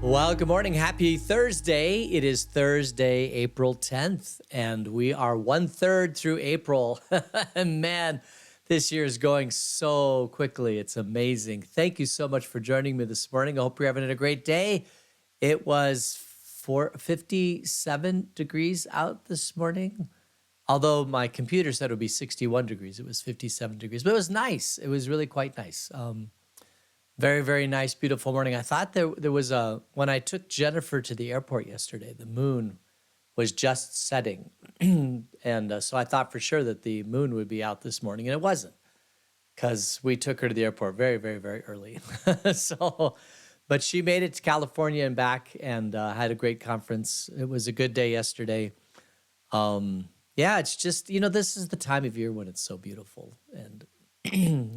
Well, good morning. Happy Thursday. It is Thursday, April 10th, and we are 1/3 through April. And man, this year is going so quickly. It's amazing. Thank you so much for joining me this morning. I hope you're having a great day. It was 57 degrees out this morning. Although my computer said it would be 61 degrees, it was 57 degrees, but it was nice. It was really quite nice. Very, very nice, beautiful morning. I thought there was when I took Jennifer to the airport yesterday, the moon was just setting. And so I thought for sure that the moon would be out this morning, and it wasn't because we took her to the airport very, very, very early. So, but she made it to California and back and had a great conference. It was a good day yesterday. Yeah, it's just, this is the time of year when it's so beautiful and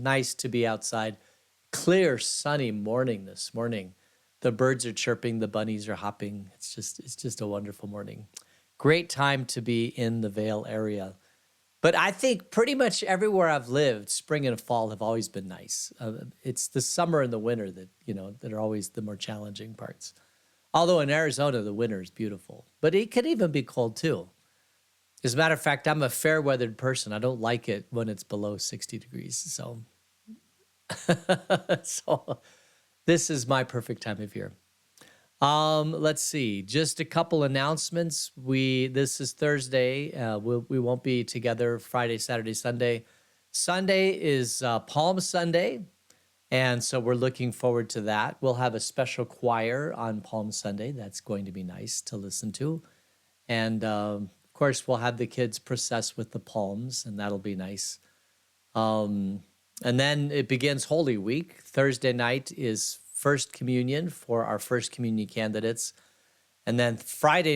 nice to be outside. Clear, sunny morning this morning. The birds are chirping, the bunnies are hopping. It's just a wonderful morning. Great time to be in the Vail area. But I think pretty much everywhere I've lived, spring and fall have always been nice. It's the summer and the winter that are always the more challenging parts. Although in Arizona, the winter is beautiful, but it could even be cold too. As a matter of fact, I'm a fair weathered person. I don't like it when it's below 60 degrees. So so this is my perfect time of year. Let's see, just a couple announcements. This is Thursday. We won't be together Friday, Saturday, Sunday. Sunday is Palm Sunday, and so we're looking forward to that. We'll have a special choir on Palm Sunday. That's going to be nice to listen to, and of course, we'll have the kids process with the palms, and that'll be nice. And then it begins Holy Week. Thursday night is First Communion for our First Communion candidates. And then Friday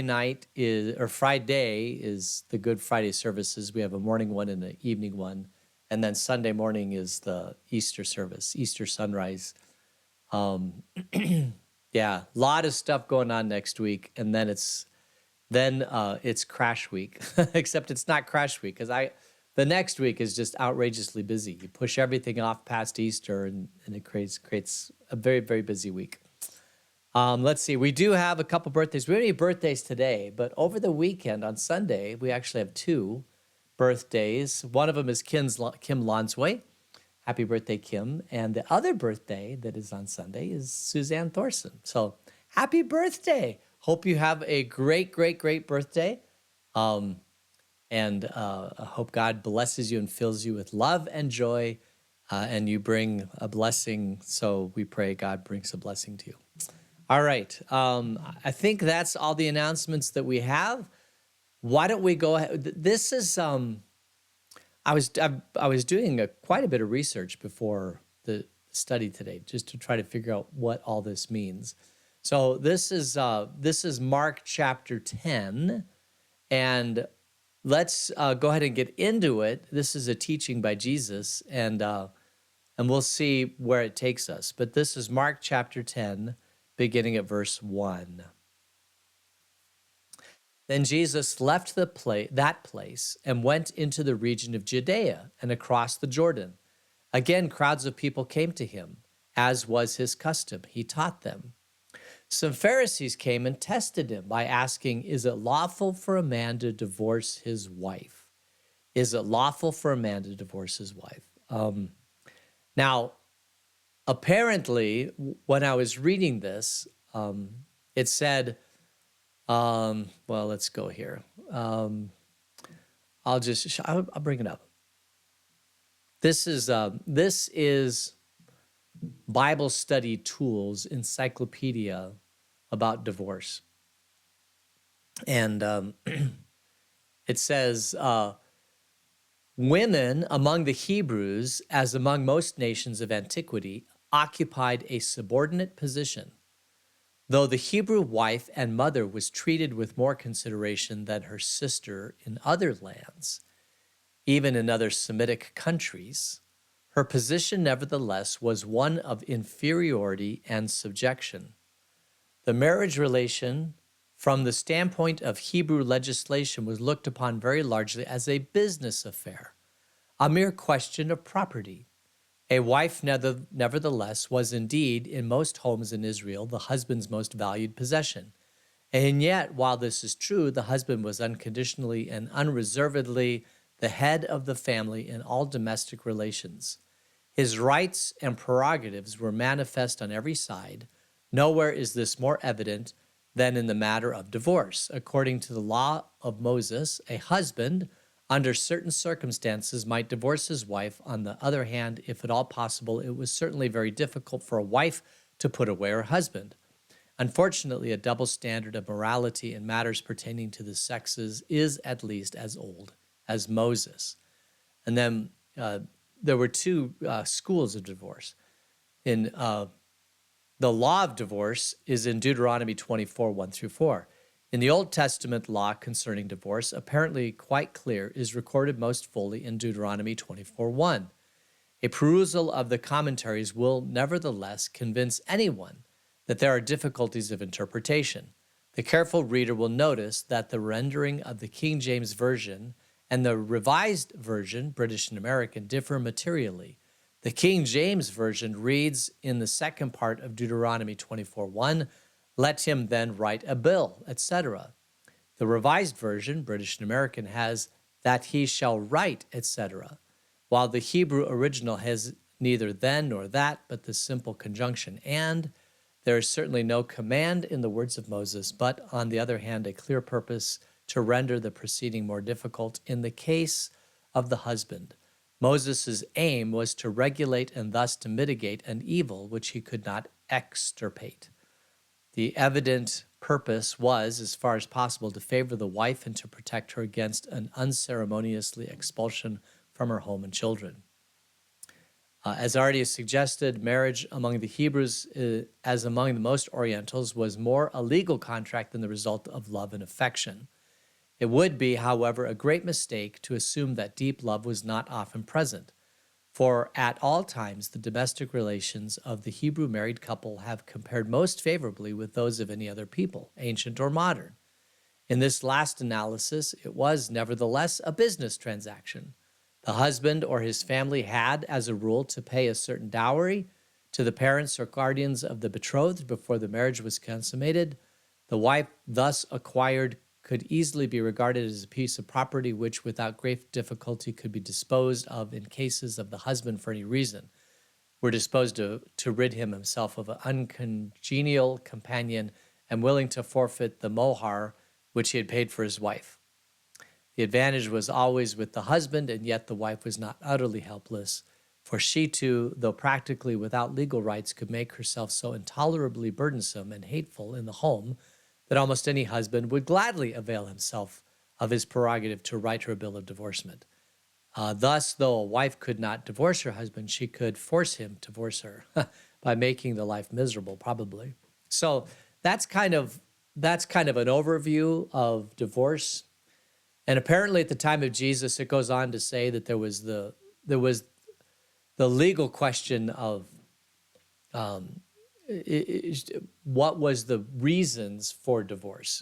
is the Good Friday services. We have a morning one and an evening one. And then Sunday morning is the Easter service, Easter sunrise. Yeah, a lot of stuff going on next week. And then it's Crash Week, except it's not Crash Week because the next week is just outrageously busy. You push everything off past Easter, and it creates a very, very busy week. Let's see. We do have a couple birthdays. We don't have any birthdays today, but over the weekend on Sunday, we actually have two birthdays. One of them is Kim Lonsway. Happy birthday, Kim. And the other birthday that is on Sunday is Suzanne Thorson. So happy birthday. Hope you have a great, great, great birthday. And I hope God blesses you and fills you with love and joy, and you bring a blessing. So we pray God brings a blessing to you. All right. I think that's all the announcements that we have. Why don't we go ahead? This is I was doing quite a bit of research before the study today, just to try to figure out what all this means. So this is Mark chapter 10, and let's go ahead and get into it. This is a teaching by Jesus, and we'll see where it takes us. But this is Mark chapter 10, beginning at verse 1. Then Jesus left that place and went into the region of Judea and across the Jordan. Again, crowds of people came to him, as was his custom. He taught them. Some Pharisees came and tested him by asking, "Is it lawful for a man to divorce his wife?" Is it lawful for a man to divorce his wife? Now, apparently, when I was reading this, it said, well, let's go here. I'll bring it up. This is Bible Study Tools Encyclopedia about divorce. And it says, women among the Hebrews, as among most nations of antiquity, occupied a subordinate position, though the Hebrew wife and mother was treated with more consideration than her sister in other lands. Even in other Semitic countries, her position nevertheless was one of inferiority and subjection. The marriage relation, from the standpoint of Hebrew legislation, was looked upon very largely as a business affair, a mere question of property, A wife, nevertheless, was indeed, in most homes in Israel, the husband's most valued possession. And yet, while this is true, the husband was unconditionally and unreservedly the head of the family in all domestic relations. His rights and prerogatives were manifest on every side. Nowhere is this more evident than in the matter of divorce. According to the law of Moses, a husband, under certain circumstances, might divorce his wife. On the other hand, if at all possible, it was certainly very difficult for a wife to put away her husband. Unfortunately, a double standard of morality in matters pertaining to the sexes is at least as old as Moses. And then there were two schools of divorce. In the law of divorce is in Deuteronomy 24, 1 through 4. In the Old Testament law concerning divorce, apparently quite clear, is recorded most fully in Deuteronomy 24, 1. A perusal of the commentaries will nevertheless convince anyone that there are difficulties of interpretation. The careful reader will notice that the rendering of the King James Version and the Revised Version, British and American, differ materially. The King James Version reads in the second part of Deuteronomy 24:1, "Let him then write a bill," etc. The Revised Version, British and American, has "that he shall write," etc., while the Hebrew original has neither then nor that, but the simple conjunction "and." There is certainly no command in the words of Moses, but on the other hand, a clear purpose to render the proceeding more difficult in the case of the husband. Moses' aim was to regulate and thus to mitigate an evil which he could not extirpate. The evident purpose was, as far as possible, to favor the wife and to protect her against an unceremoniously expulsion from her home and children. As already suggested, marriage among the Hebrews, as among the most Orientals, was more a legal contract than the result of love and affection. It would be, however, a great mistake to assume that deep love was not often present, for at all times the domestic relations of the Hebrew married couple have compared most favorably with those of any other people, ancient or modern. In this last analysis, it was nevertheless a business transaction. The husband or his family had, as a rule, to pay a certain dowry to the parents or guardians of the betrothed before the marriage was consummated. The wife thus acquired could easily be regarded as a piece of property which, without great difficulty, could be disposed of in cases of the husband for any reason were disposed to rid himself of an uncongenial companion and willing to forfeit the mohar which he had paid for his wife. The advantage was always with the husband, and yet the wife was not utterly helpless, for she too, though practically without legal rights, could make herself so intolerably burdensome and hateful in the home that almost any husband would gladly avail himself of his prerogative to write her a bill of divorcement. Thus, though a wife could not divorce her husband, she could force him to divorce her by making the life miserable, probably. So that's kind of an overview of divorce. And apparently at the time of Jesus, it goes on to say that there was the legal question of what was the reasons for divorce.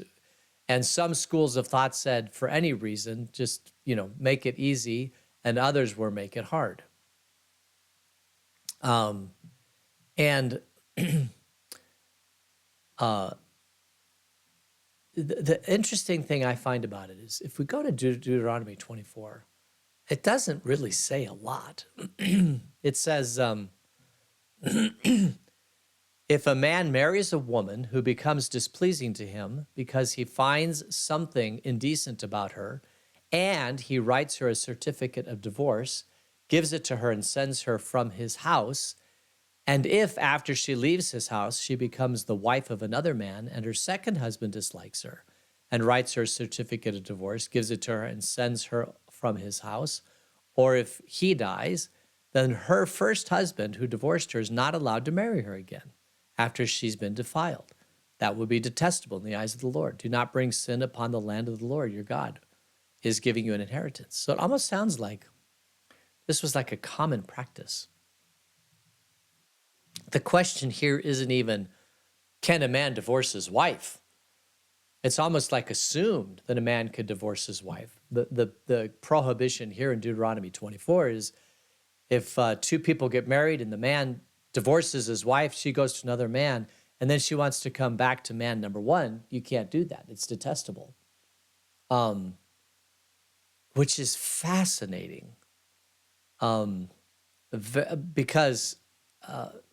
And some schools of thought said for any reason, just, make it easy, and others were make it hard. And the interesting thing I find about it is if we go to Deuteronomy 24, it doesn't really say a lot. It says, if a man marries a woman who becomes displeasing to him because he finds something indecent about her, and he writes her a certificate of divorce, gives it to her and sends her from his house, and if after she leaves his house, she becomes the wife of another man and her second husband dislikes her and writes her a certificate of divorce, gives it to her and sends her from his house, or if he dies, then her first husband who divorced her is not allowed to marry her again after she's been defiled. That would be detestable in the eyes of the Lord. Do not bring sin upon the land of the Lord, your God is giving you an inheritance. So it almost sounds like this was like a common practice. The question here isn't even, can a man divorce his wife? It's almost like assumed that a man could divorce his wife. The prohibition here in Deuteronomy 24 is if two people get married and the man divorces his wife, she goes to another man, and then she wants to come back to man number one, you can't do that. It's detestable. Um, which is fascinating. Because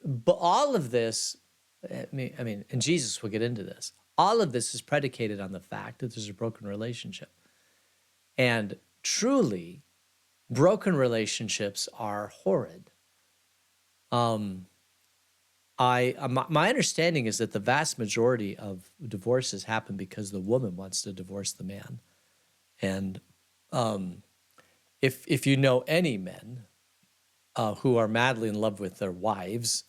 but all of this, I mean, and Jesus will get into this. All of this is predicated on the fact that there's a broken relationship, and truly, broken relationships are horrid. Um, my understanding is that the vast majority of divorces happen because the woman wants to divorce the man, and um, if you know any men who are madly in love with their wives,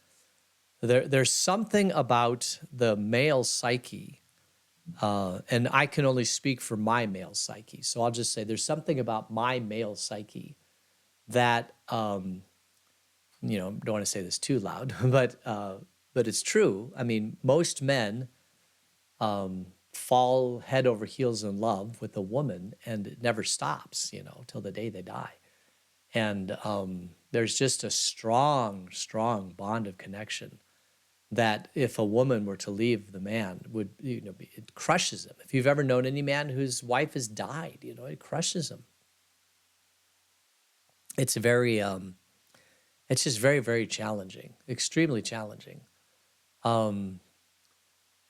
there's something about the male psyche, and I can only speak for my male psyche. So I'll just say there's something about my male psyche that don't want to say this too loud, but it's true. I mean, most men fall head over heels in love with a woman, and it never stops, till the day they die. And there's just a strong, strong bond of connection that if a woman were to leave the man, would it crushes him. If you've ever known any man whose wife has died, it crushes him. It's very, it's just very, very challenging, extremely challenging. Um,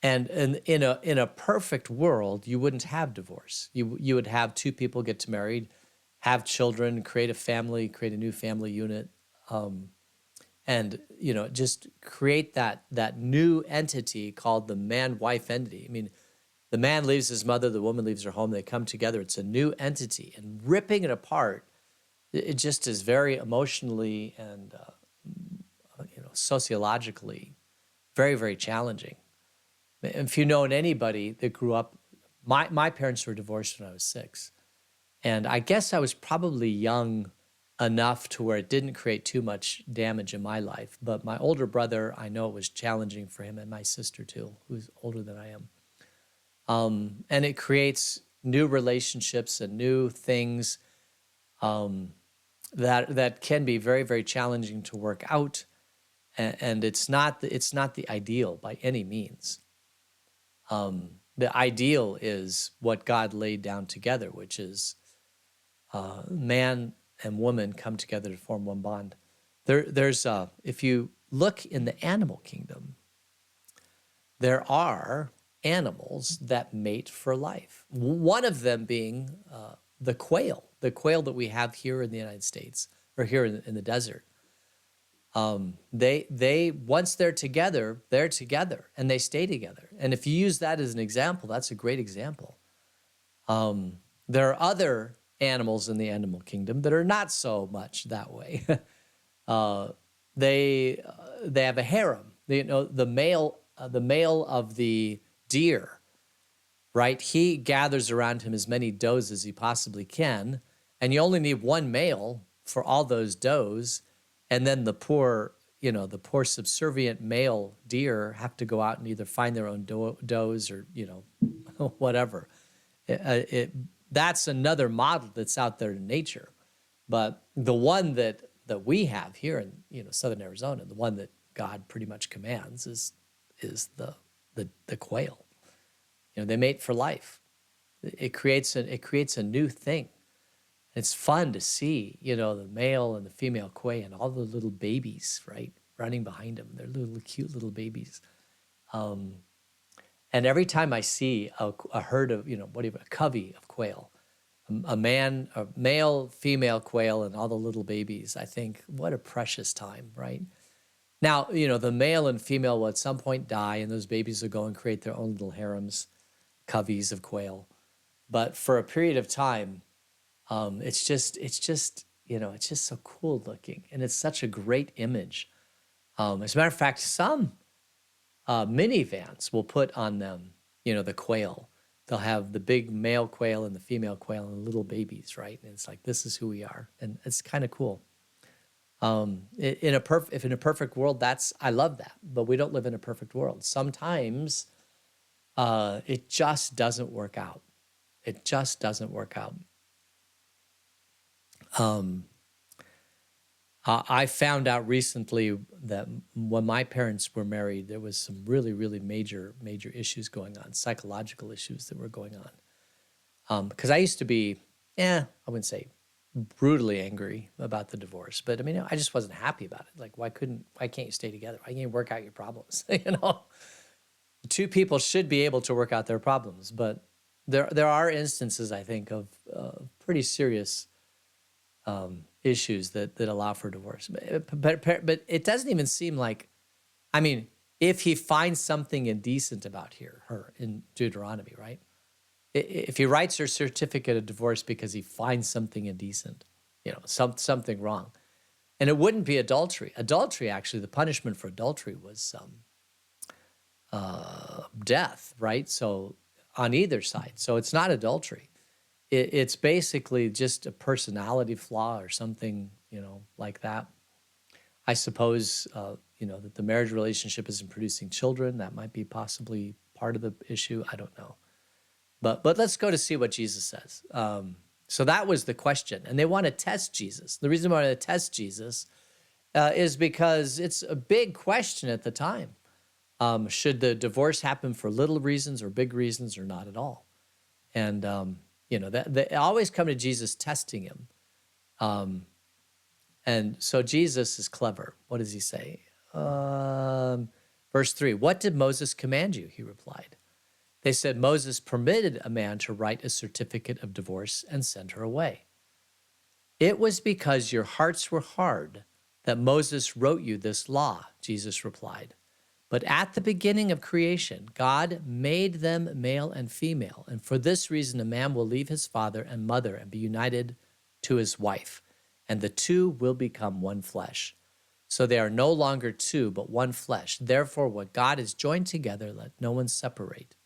and in a perfect world, you wouldn't have divorce. You would have two people get to married, have children, create a family, create a new family unit. And just create that new entity called the man-wife entity. I mean, the man leaves his mother, the woman leaves her home, they come together. It's a new entity, and ripping it apart, it just is very emotionally and sociologically very, very challenging. If you know anybody that grew up, my parents were divorced when I was 6, and I guess I was probably young enough to where it didn't create too much damage in my life. But my older brother, I know it was challenging for him, and my sister too, who's older than I am. And it creates new relationships and new things that can be very, very challenging to work out. And it's not the ideal by any means. The ideal is what God laid down together, which is man and woman come together to form one bond. There's if you look in the animal kingdom, there are animals that mate for life. One of them being the quail that we have here in the United States, or here in the desert. They once they're together, and they stay together. And if you use that as an example, that's a great example. There are other animals in the animal kingdom that are not so much that way. They have a harem. The male of the deer, right? He gathers around him as many does as he possibly can, and you only need one male for all those does, and then the poor subservient male deer have to go out and either find their own does or whatever. That's another model that's out there in nature. But the one that we have here in southern Arizona, the one that God pretty much commands is the quail. They mate for life. It creates a new thing. It's fun to see, the male and the female quail and all the little babies, right, running behind them. They're little cute little babies. And every time I see a herd of, a covey of quail, a male, female quail, and all the little babies, I think, what a precious time, right? Now, the male and female will at some point die, and those babies will go and create their own little harems, coveys of quail. But for a period of time, it's just so cool looking, and it's such a great image. As a matter of fact, some minivans will put on them, the quail. They'll have the big male quail and the female quail and the little babies, right? And it's like, this is who we are, and it's kind of cool. If in a perfect world, I love that, but we don't live in a perfect world. Sometimes it just doesn't work out. It just doesn't work out. I found out recently that when my parents were married, there was some really, really major issues going on, psychological issues that were going on. Because I used to be, I wouldn't say brutally angry about the divorce, but I mean, I just wasn't happy about it. Like, why can't you stay together? Why can't you work out your problems? Two people should be able to work out their problems, but there are instances, I think, of pretty serious issues that allow for divorce. But it doesn't even seem like, I mean, if he finds something indecent about her in Deuteronomy, right? If he writes her certificate of divorce because he finds something indecent, something wrong, and it wouldn't be adultery. Adultery, actually, the punishment for adultery was death, right? So on either side. So it's not adultery. It's basically just a personality flaw or something, like that. I suppose, that the marriage relationship isn't producing children. That might be possibly part of the issue. I don't know. But let's go to see what Jesus says. So that was the question. And they want to test Jesus. The reason why they want to test Jesus is because it's a big question at the time. Should the divorce happen for little reasons or big reasons or not at all? And, they always come to Jesus testing him. And so Jesus is clever. What does he say? Verse 3, "What did Moses command you?" He replied. They said, "Moses permitted a man to write a certificate of divorce and send her away." "It was because your hearts were hard that Moses wrote you this law," Jesus replied. "But at the beginning of creation, God made them male and female. And for this reason, a man will leave his father and mother and be united to his wife, and the two will become one flesh. So they are no longer two, but one flesh. Therefore, what God has joined together, let no one separate."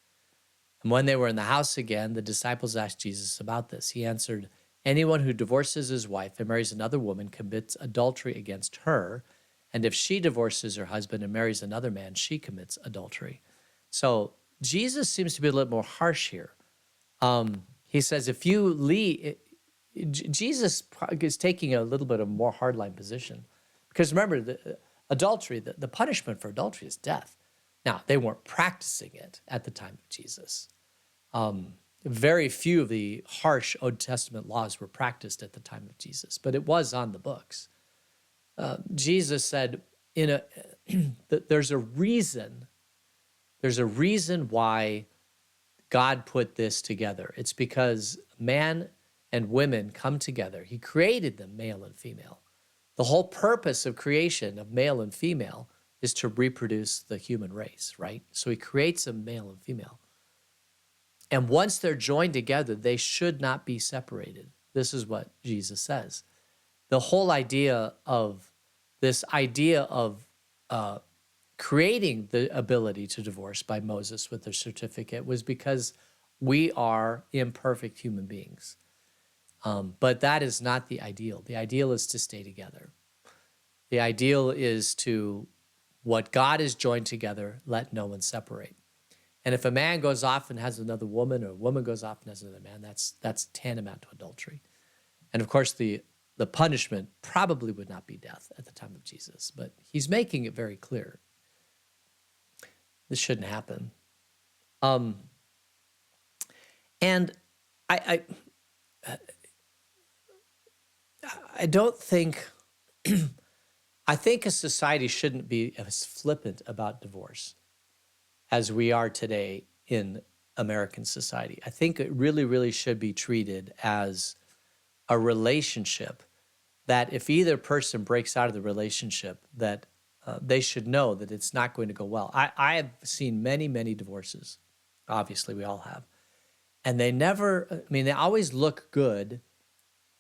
And when they were in the house again, the disciples asked Jesus about this. He answered, "Anyone who divorces his wife and marries another woman commits adultery against her. And if she divorces her husband and marries another man, she commits adultery." So Jesus seems to be a little more harsh here. He says, if you leave, Jesus is taking a little bit of a more hardline position. Because remember, the punishment for adultery is death. Now, they weren't practicing it at the time of Jesus. Very few of the harsh Old Testament laws were practiced at the time of Jesus, but it was on the books. Jesus said, there's a reason why God put this together. It's because man and women come together. He created them male and female. The whole purpose of creation of male and female is to reproduce the human race, right? So he creates them male and female. And once they're joined together, they should not be separated. This is what Jesus says. The whole idea of creating the ability to divorce by Moses with their certificate was because we are imperfect human beings. But that is not the ideal. The ideal is to stay together. The ideal is to, what God has joined together, let no one separate. And if a man goes off and has another woman, or a woman goes off and has another man, that's tantamount to adultery. And of course, the punishment probably would not be death at the time of Jesus, but he's making it very clear. This shouldn't happen. And I don't think, I think a society shouldn't be as flippant about divorce as we are today in American society. I think it really, really should be treated as a relationship that if either person breaks out of the relationship, that they should know that it's not going to go well. I have seen many, many divorces. Obviously, we all have. And they always look good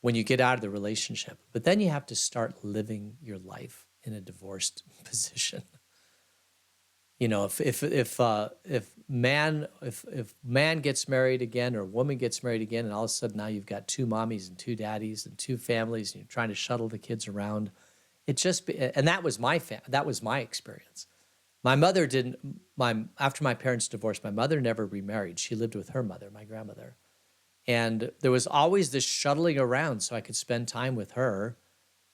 when you get out of the relationship, but then you have to start living your life in a divorced position. If man gets married again, or woman gets married again, and all of a sudden now you've got two mommies and two daddies and two families, and you're trying to shuttle the kids around, and that was my experience. My mother after my parents divorced, my mother never remarried. She lived with her mother, my grandmother. And there was always this shuttling around so I could spend time with her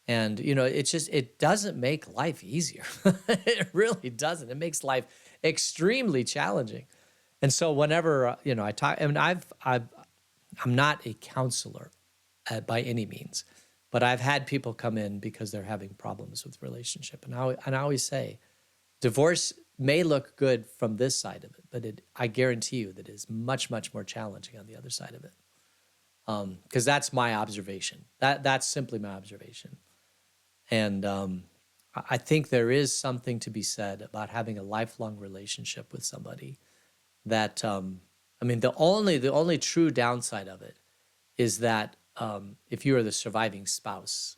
And, it doesn't make life easier. It really doesn't. It makes life extremely challenging. And so whenever, I talk, I mean, I'm not a counselor by any means, but I've had people come in because they're having problems with relationship. And I always say, divorce may look good from this side of it, but I guarantee you that it is much, much more challenging on the other side of it. Because that's my observation. That's simply my observation. And I think there is something to be said about having a lifelong relationship with somebody that, the only true downside of it is that if you are the surviving spouse,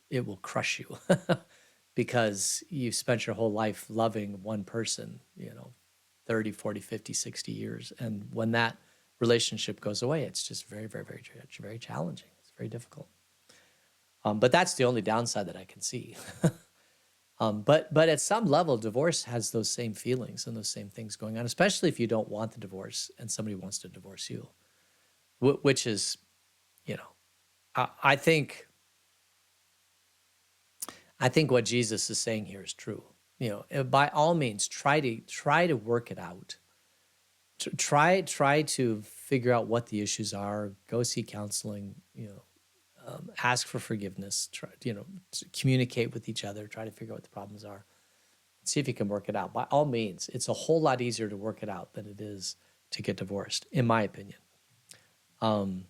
it will crush you because you spent your whole life loving one person, 30, 40, 50, 60 years. And when that relationship goes away, it's just very, very, very, very challenging. It's very difficult. But that's the only downside that I can see. But at some level, divorce has those same feelings and those same things going on, especially if you don't want the divorce and somebody wants to divorce you, which is, I think what Jesus is saying here is true. By all means, try to work it out. Try to figure out what the issues are. Go see counseling. Ask for forgiveness. Try, to communicate with each other. Try to figure out what the problems are. See if you can work it out. By all means, it's a whole lot easier to work it out than it is to get divorced, in my opinion. And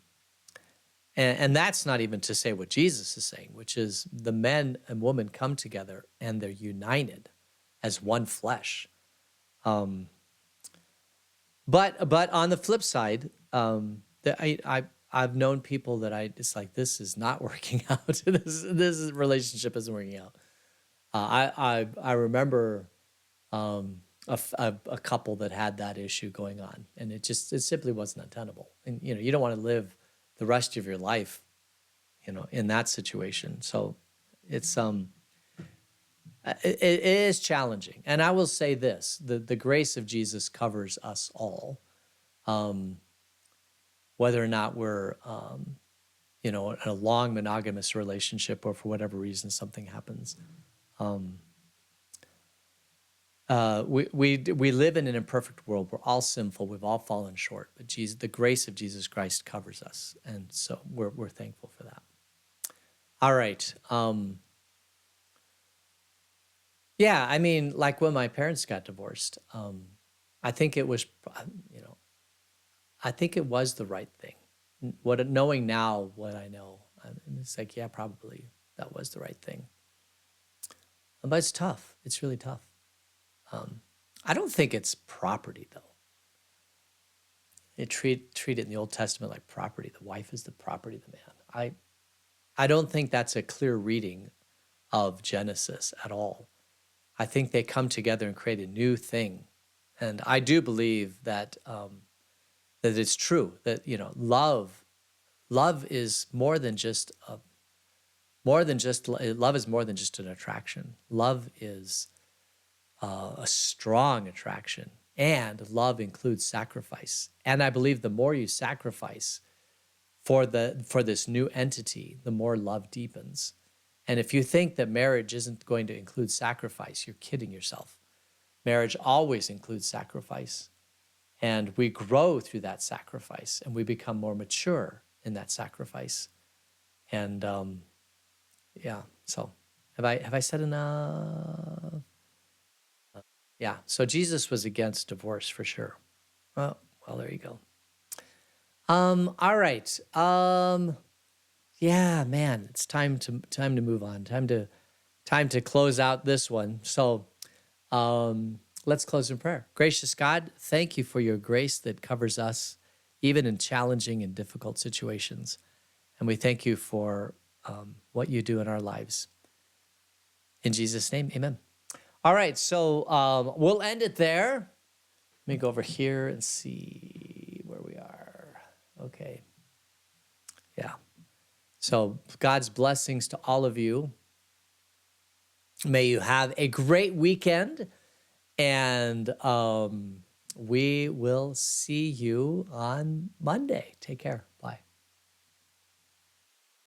that's not even to say what Jesus is saying, which is the men and woman come together and they're united as one flesh. But on the flip side, I've known people that it's like, this is not working out. this relationship isn't working out. I remember a couple that had that issue going on, and it simply wasn't untenable. And you don't want to live the rest of your life, in that situation. So it's it is challenging. And I will say this: the grace of Jesus covers us all. Whether or not we're, in a long monogamous relationship or for whatever reason something happens. We live in an imperfect world. We're all sinful. We've all fallen short. But the grace of Jesus Christ covers us. And so we're thankful for that. All right. Yeah, like when my parents got divorced, I think it was, I think it was the right thing. Knowing now what I know, it's like, yeah, probably that was the right thing. But it's tough. It's really tough. I don't think it's property, though. It treat it in the Old Testament like property. The wife is the property of the man. I don't think that's a clear reading of Genesis at all. I think they come together and create a new thing. And I do believe that that it's true that love is more than just love is more than just an attraction. Love is a strong attraction, and love includes sacrifice. And I believe the more you sacrifice for this new entity, the more love deepens. And if you think that marriage isn't going to include sacrifice, you're kidding yourself. Marriage always includes sacrifice. And we grow through that sacrifice, and we become more mature in that sacrifice. And yeah, so have I said enough? Yeah, so Jesus was against divorce for sure. Well, there you go. All right. Yeah, man, it's time to move on. Time to close out this one. So, let's close in prayer. Gracious God, thank you for your grace that covers us even in challenging and difficult situations. And we thank you for what you do in our lives. In Jesus' name, amen. All right, so we'll end it there. Let me go over here and see where we are. Okay. Yeah. So God's blessings to all of you. May you have a great weekend. And we will see you on Monday. Take care.